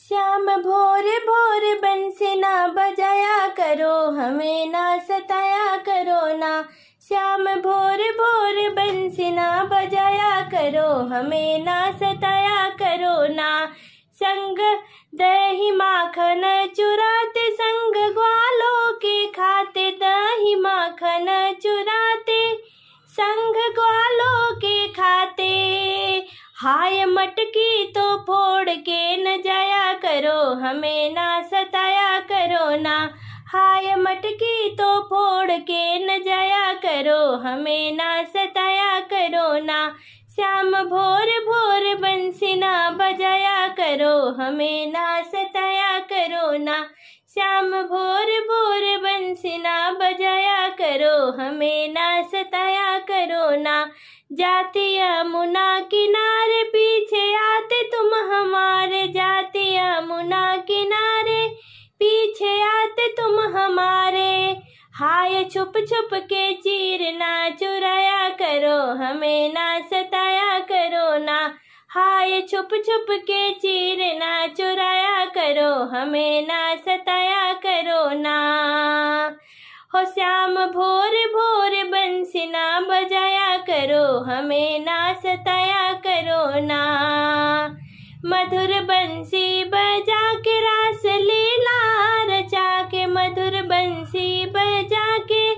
श्याम भोर भोर बंसी ना बजाया करो, हमें ना सताया करो ना। श्याम भोर भोर बंसी ना बजाया करो, हमें ना सताया करो ना। संग दही माखन चुराते, संग ग्वालों के खाते। दही माखन चुराते, संग ग्वालों के खाते। हाय मटकी तो फोड़ के न जाया करो, हमें ना सताया करो ना। हाय मटकी तो फोड़ के न जाया करो, हमें ना सताया करो ना। श्याम भोर भोर बंसी ना बजाया करो, हमें ना सताया करो ना। श्याम भोर भोर बंसी ना बजाया करो, हमें ना सताया करो ना। जाती यमुना किनारे पीछे आते तुम हमारे, जाती यमुना किनारे पीछे आते तुम हमारे। हाय छुप छुप के चीर ना चुराया करो, हमें ना सताया करो ना। हाय छुप छुप के चीर ना चुराया करो, हमें ना सताया करो ना। हो श्याम भोर भोर बंसी ना बजाया करो, हमें ना सताया करो ना। मधुर बंसी बजा के रास लीला रचा के, मधुर बंसी बजा के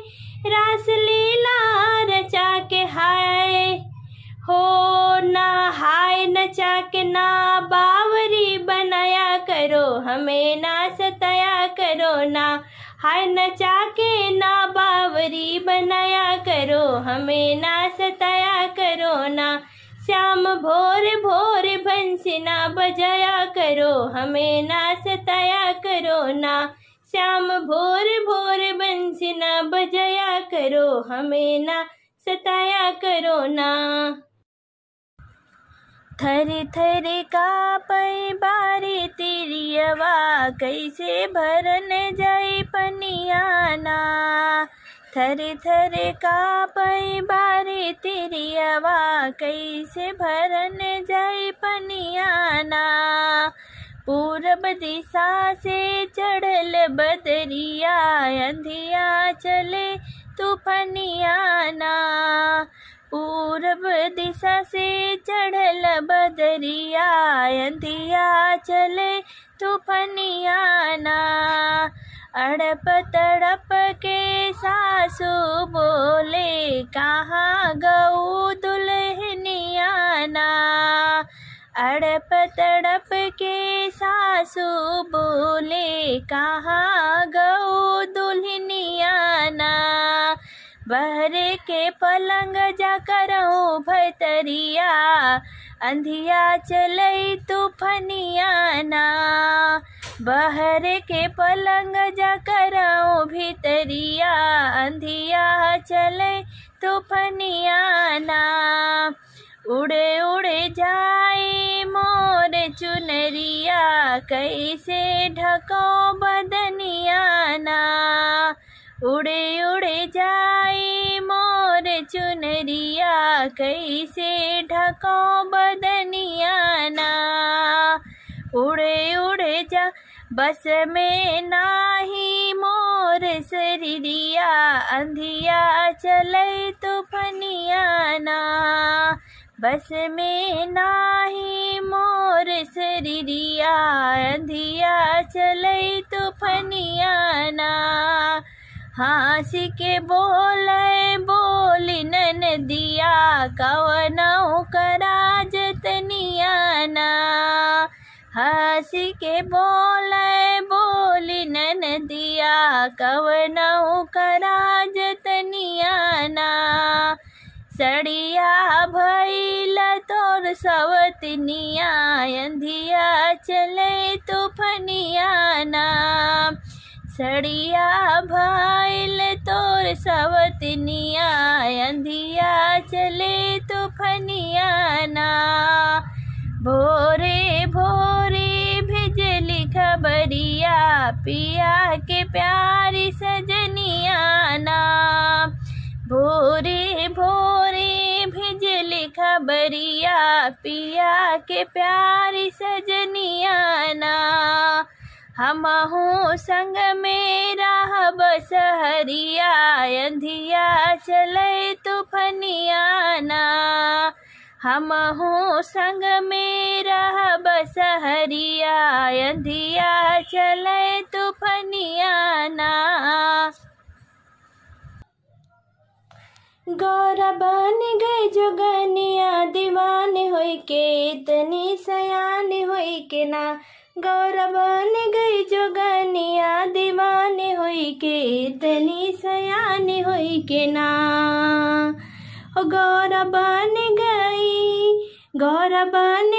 रास लीला रचा के। हाय हो ना हाय नचा के ना बावरी बनाया करो, हमें ना सताया करो ना। हाय नचा के ना बावरी बनाया करो, हमें ना सताया करो ना। श्याम भोर भोर बंसी ना बजाया करो, हमें ना सताया करो ना। श्याम भोर भोर बंसी ना बजाया करो, हमें ना सताया करो ना। थरी थरी कापै बारी तिरियवा, कैसे भरन जाई पनियाना। थरी थरी कापै बारी तिरियवा, कैसे भरन जाई पनियाना। पूरब दिशा से चढ़ल बदरिया, अंधिया चले तूफनियाना। पूरब दिशा से चढ़ल बदरिया, अंधिया चले तूफनियाना। अड़प तड़प के सासू बोले, कहाँ गऊ दुल्हनियाना। अड़प तड़प के सासू बोले, कहाँ गऊ दुल्हनियाना। बहरे के पलंग जा करऊँ भतरिया, अंधिया चलई तूफनियाना। बहरे के पलंग जा करऊँ भितरिया, अंधिया चलई तूफनियाना। उड़े उड़े जाई मोर चुनरिया, कैसे ढको बदनियाना। उड़े उड़े जाई मोर चुनरिया, कैसे ढको बदनियाना। उड़े उड़े जा बस में नाही मोर शरीरिया, अंधिया चलई तूफनियाना। बस में नाही मोर शरीरिया, अंधिया चलई तूफनियाना। हंसी के बोले बोली ननदिया, कवनौ करा जतनियाना। हंसी के बोले बोली ननदिया, कवनौ करा जतनियाना। सड़िया भइल तोर सवतनिया, अंधिया चले तूफनियाना। सड़िया भइल तोर सवतनिया, अंधिया चले तूफनियाना। भोरे भोरे भेजली खबरिया, पिया के प्यारी सजनियाना। भोरे भोरे भेजल खबरिया पिया के प्यारी सजनिया ना, हमहु संग में रहब सहरिया अंधिया चले तूफनिया ना, हमहु संग में रहब सहरिया अंधिया चले तूफनिया ना। गौरा बन गए जोगनिया दीवाने होई के इतनी सयाने होई के ना, गौरा बन गई जोगनिया दीवाने होई के इतनी सयाने होई के ना। ओ गौरा बन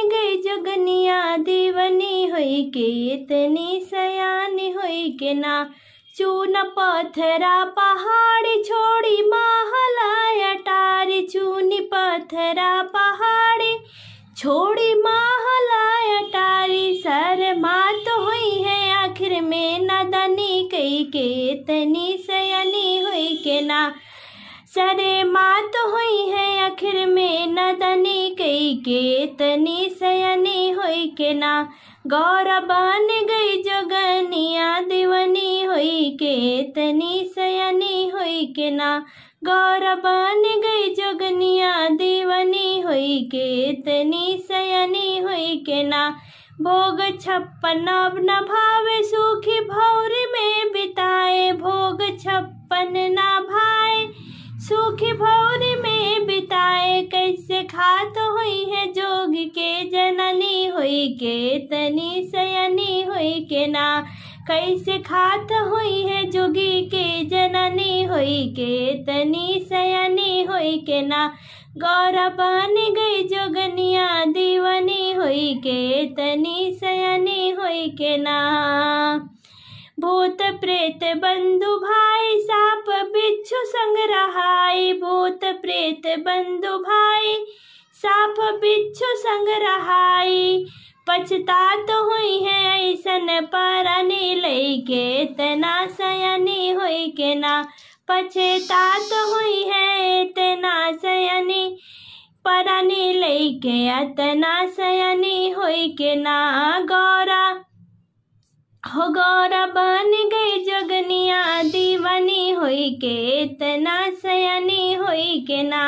गई जोगनिया दीवानी होई के इतनी सयाने होई के ना। चून पत्थरा पहाड़ी छोड़ी महला अटारी, चूनी पत्थरा पहाड़ी छोड़ी महला अटारी, शर्मात हुई है आखिर में नादानी कई के इतनी सयानी हुई के ना, शर्मात हुई है आखिर में नादानी कई के इतनी सयानी हुई के ना। गौरा बन गई जोगनिया दीवानी हुई के इतनी सयानी हुई के ना, गौरा बन गई जोगनिया दीवानी हुई के इतनी सयानी हुई के ना। भोग 56 न भावे सूखी भौरी में बिताए, भोग 56 न भाए सूखी भौरी में बिताए, कैसे खात हुई है जोग के जननी हुई के इतनी सयानी हुई के ना, कैसे खात हुई है जोगी के जननी हुई के इतनी सयानी हुई के ना। गौरा बन गई जोगनिया दीवानी हुई के इतनी सयानी हुई के ना। भूत प्रेत बंधु भाई साप बिच्छू संग रहाई, भूत प्रेत बंधु भाई साप बिच्छू संग रहाई, पछतात हुई है ऐसन परनी लई के इतना सयानी हुई के ना, पछतात हुई है इतना सयानी परनी लई के इतना सयानी हुई के ना। गौरा बन गई जोगनिया दीवानी हुई के इतना सयानी हुई के ना।